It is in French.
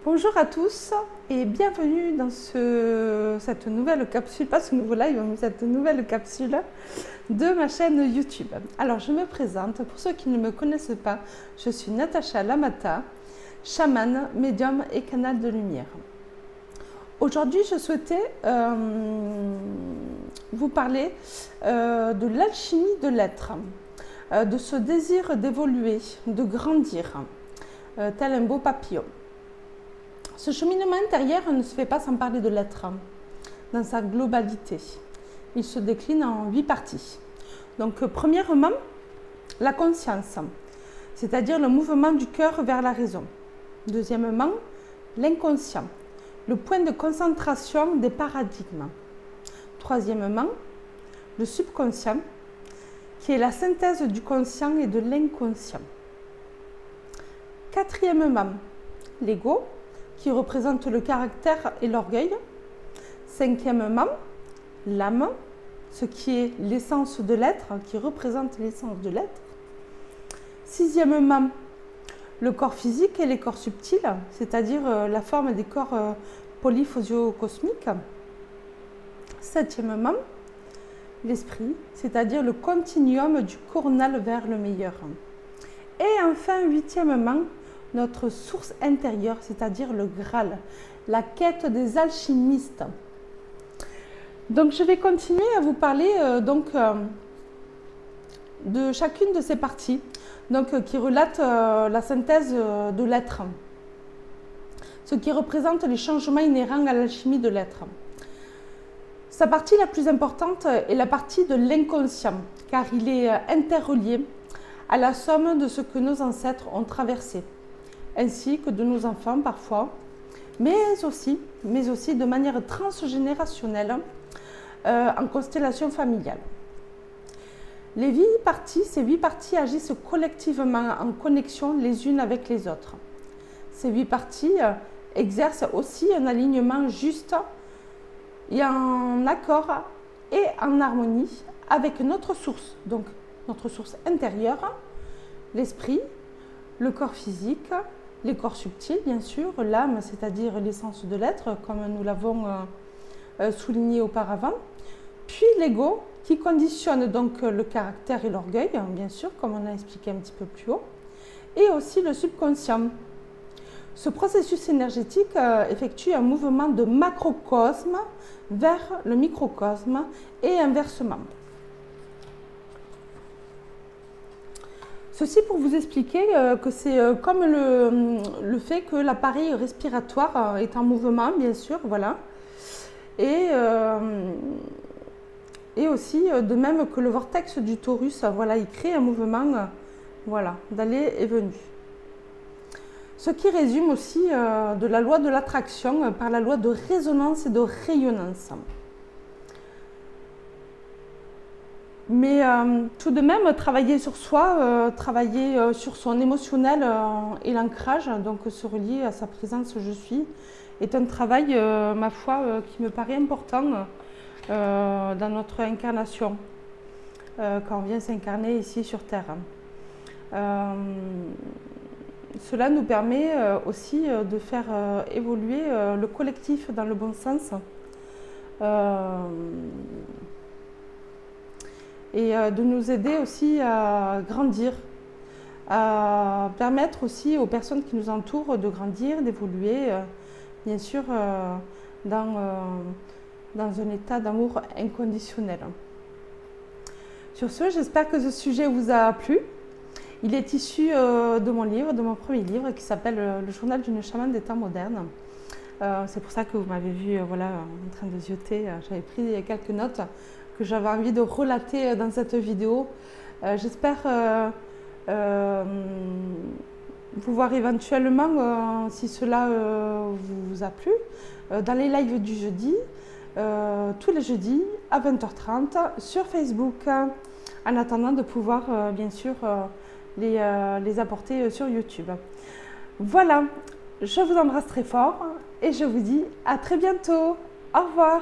Bonjour à tous et bienvenue dans cette nouvelle capsule, pas ce nouveau live, mais cette nouvelle capsule de ma chaîne YouTube. Alors je me présente, pour ceux qui ne me connaissent pas, je suis Natacha Lamata, chamane, médium et canal de lumière. Aujourd'hui je souhaitais vous parler de l'alchimie de l'être, de ce désir d'évoluer, de grandir, tel un beau papillon. Ce cheminement intérieur ne se fait pas sans parler de l'être dans sa globalité. Il se décline en 8 parties. Donc, premièrement, la conscience, c'est-à-dire le mouvement du cœur vers la raison. Deuxièmement, l'inconscient, le point de concentration des paradigmes. Troisièmement, le subconscient, qui est la synthèse du conscient et de l'inconscient. Quatrièmement, l'ego, qui représente le caractère et l'orgueil. Cinquièmement, l'âme, ce qui est l'essence de l'être, qui représente l'essence de l'être. Sixièmement, le corps physique et les corps subtils, c'est-à-dire la forme des corps polyphysio-cosmiques. Septièmement, l'esprit, c'est-à-dire le continuum du coronal vers le meilleur. Et enfin, huitièmement, notre source intérieure, c'est-à-dire le Graal, la quête des alchimistes. Donc, je vais continuer à vous parler de chacune de ces parties, qui relate la synthèse de l'être, ce qui représente les changements inhérents à l'alchimie de l'être. Sa partie la plus importante est la partie de l'inconscient, car il est interrelié à la somme de ce que nos ancêtres ont traversé, ainsi que de nos enfants parfois, mais aussi de manière transgénérationnelle en constellation familiale. Ces 8 parties agissent collectivement en connexion les unes avec les autres. Ces 8 parties exercent aussi un alignement juste et en accord et en harmonie avec notre source, donc notre source intérieure, l'esprit, le corps physique, les corps subtils, bien sûr, l'âme, c'est-à-dire l'essence de l'être, comme nous l'avons souligné auparavant, puis l'ego, qui conditionne donc le caractère et l'orgueil, bien sûr, comme on a expliqué un petit peu plus haut, et aussi le subconscient. Ce processus énergétique effectue un mouvement de macrocosme vers le microcosme et inversement. Ceci pour vous expliquer que c'est comme le fait que l'appareil respiratoire est en mouvement, bien sûr, voilà. Et aussi, de même que le vortex du torus, voilà, il crée un mouvement voilà, d'aller et venue. Ce qui résume aussi de la loi de l'attraction par la loi de résonance et de rayonnance. Mais tout de même, travailler sur soi, travailler sur son émotionnel et l'ancrage, donc se relier à sa présence je suis, est un travail, ma foi, qui me paraît important dans notre incarnation, quand on vient s'incarner ici sur Terre. Cela nous permet aussi de faire évoluer le collectif dans le bon sens. Et de nous aider aussi à grandir, à permettre aussi aux personnes qui nous entourent de grandir, d'évoluer, bien sûr, dans un état d'amour inconditionnel. Sur ce, j'espère que ce sujet vous a plu. Il est issu de mon livre, de mon premier livre, qui s'appelle « Le journal d'une chamane des temps modernes ». C'est pour ça que vous m'avez vu voilà, en train de zioter. J'avais pris quelques notes que j'avais envie de relater dans cette vidéo. J'espère vous voir éventuellement, si cela vous a plu, dans les lives du jeudi, tous les jeudis à 20h30 sur Facebook, en attendant de pouvoir bien sûr les apporter sur YouTube. Voilà, je vous embrasse très fort et je vous dis à très bientôt. Au revoir.